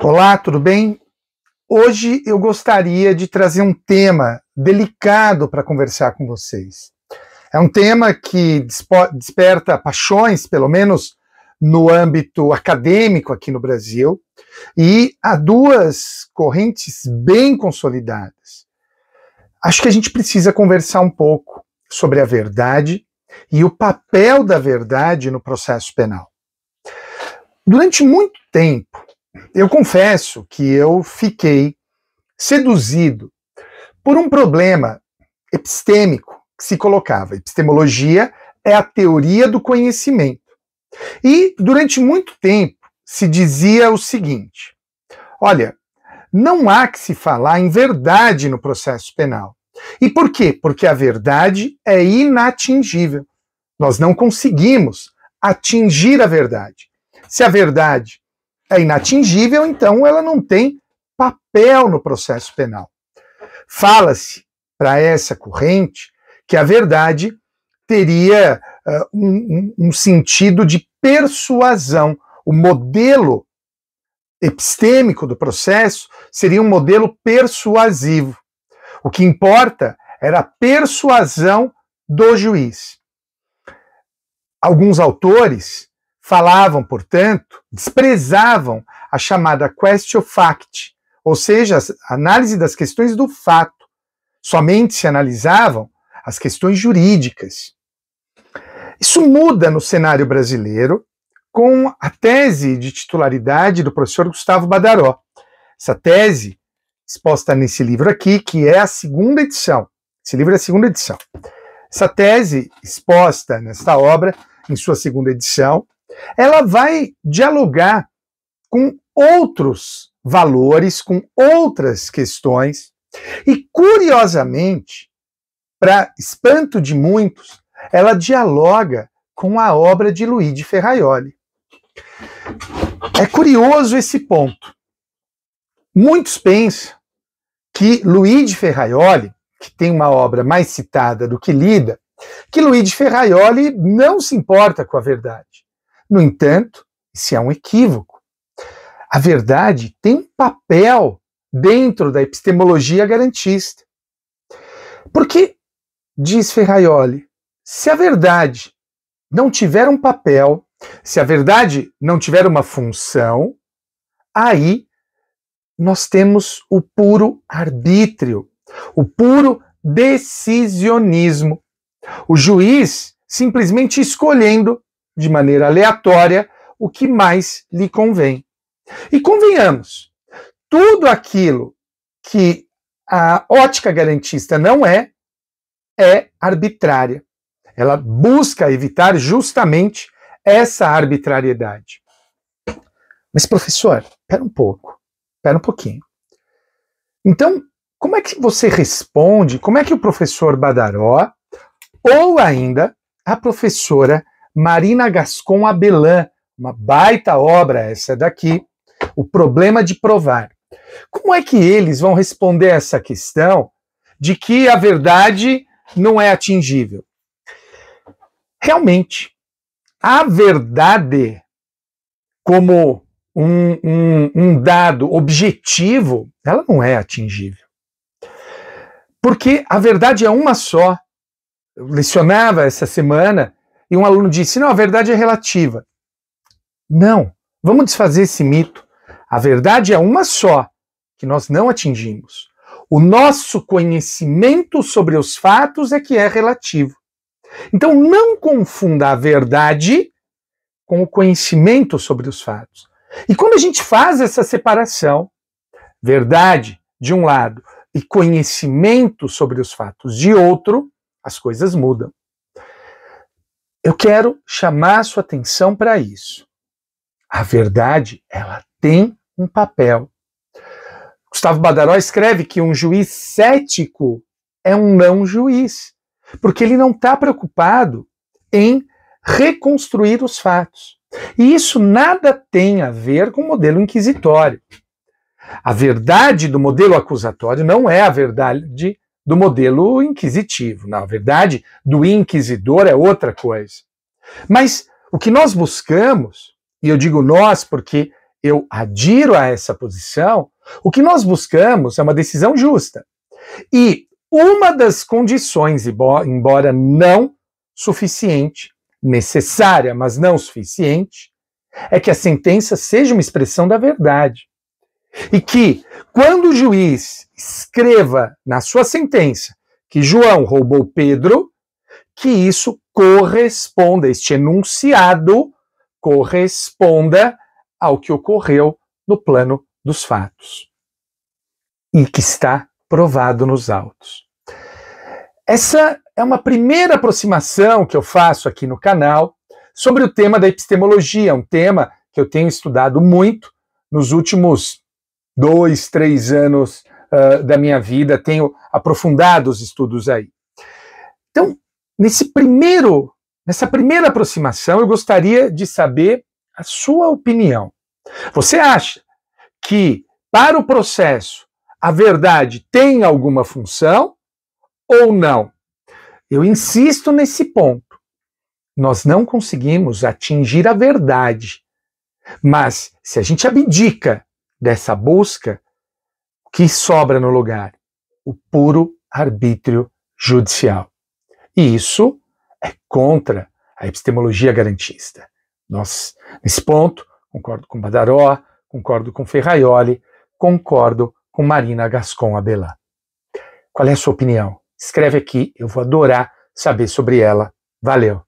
Olá, tudo bem? Hoje eu gostaria de trazer um tema delicado para conversar com vocês. É um tema que desperta paixões, pelo menos no âmbito acadêmico aqui no Brasil, e há duas correntes bem consolidadas. Acho que a gente precisa conversar um pouco sobre a verdade e o papel da verdade no processo penal. Durante muito tempo, eu confesso que eu fiquei seduzido por um problema epistêmico que se colocava. Epistemologia é a teoria do conhecimento. E durante muito tempo se dizia o seguinte: olha, não há que se falar em verdade no processo penal. E por quê? Porque a verdade é inatingível. Nós não conseguimos atingir a verdade. Se a verdade é inatingível, então ela não tem papel no processo penal. Fala-se para essa corrente que a verdade teria um sentido de persuasão. O modelo epistêmico do processo seria um modelo persuasivo. O que importa era a persuasão do juiz. Alguns autores falavam, portanto, desprezavam a chamada question fact, ou seja, a análise das questões do fato. Somente se analisavam as questões jurídicas. Isso muda no cenário brasileiro com a tese de titularidade do professor Gustavo Badaró. Essa tese, exposta nesse livro aqui, que é a segunda edição. Esse livro é a segunda edição. Essa tese, exposta nesta obra, em sua segunda edição, ela vai dialogar com outros valores, com outras questões, e, curiosamente, para espanto de muitos, ela dialoga com a obra de Luigi de Ferraioli. É curioso esse ponto. Muitos pensam que Luigi de Ferraioli, que tem uma obra mais citada do que lida, que Luigi de Ferraioli não se importa com a verdade. No entanto, isso é um equívoco. A verdade tem um papel dentro da epistemologia garantista. Porque, diz Ferraioli, se a verdade não tiver um papel, se a verdade não tiver uma função, aí nós temos o puro arbítrio, o puro decisionismo. O juiz simplesmente escolhendo de maneira aleatória o que mais lhe convém. E convenhamos, tudo aquilo que a ótica garantista não é arbitrária. Ela busca evitar justamente essa arbitrariedade. Mas, professor, espera um pouquinho. Então, como é que você responde, como é que o professor Badaró, ou ainda a professora Marina Gascon Abelin, uma baita obra essa daqui, O Problema de Provar. Como é que eles vão responder essa questão de que a verdade não é atingível? Realmente, a verdade como um dado objetivo, ela não é atingível. Porque a verdade é uma só. Eu lecionava essa semana e um aluno disse, não, a verdade é relativa. Não, vamos desfazer esse mito. A verdade é uma só, que nós não atingimos. O nosso conhecimento sobre os fatos é que é relativo. Então não confunda a verdade com o conhecimento sobre os fatos. E quando a gente faz essa separação, verdade de um lado e conhecimento sobre os fatos de outro, as coisas mudam. Eu quero chamar a sua atenção para isso. A verdade, ela tem um papel. Gustavo Badaró escreve que um juiz cético é um não juiz, porque ele não está preocupado em reconstruir os fatos. E isso nada tem a ver com o modelo inquisitório. A verdade do modelo acusatório não é a verdade do modelo inquisitivo. Não, a verdade do inquisidor é outra coisa. Mas o que nós buscamos, e eu digo nós porque eu adiro a essa posição, o que nós buscamos é uma decisão justa. E uma das condições, embora não suficiente, necessária, mas não suficiente, é que a sentença seja uma expressão da verdade. E que, quando o juiz escreva na sua sentença que João roubou Pedro, que isso corresponda, este enunciado corresponda ao que ocorreu no plano dos fatos e que está provado nos autos. Essa é uma primeira aproximação que eu faço aqui no canal sobre o tema da epistemologia, um tema que eu tenho estudado muito nos últimos 2, 3 anos da minha vida, tenho aprofundado os estudos aí. Então, nessa primeira aproximação, eu gostaria de saber a sua opinião. Você acha que, para o processo, a verdade tem alguma função ou não? Eu insisto nesse ponto. Nós não conseguimos atingir a verdade, mas se a gente abdica dessa busca, o que sobra no lugar? O puro arbítrio judicial. E isso é contra a epistemologia garantista. Nesse ponto, concordo com Badaró, concordo com Ferraioli, concordo com Marina Gascon Abelin. Qual é a sua opinião? Escreve aqui, eu vou adorar saber sobre ela. Valeu!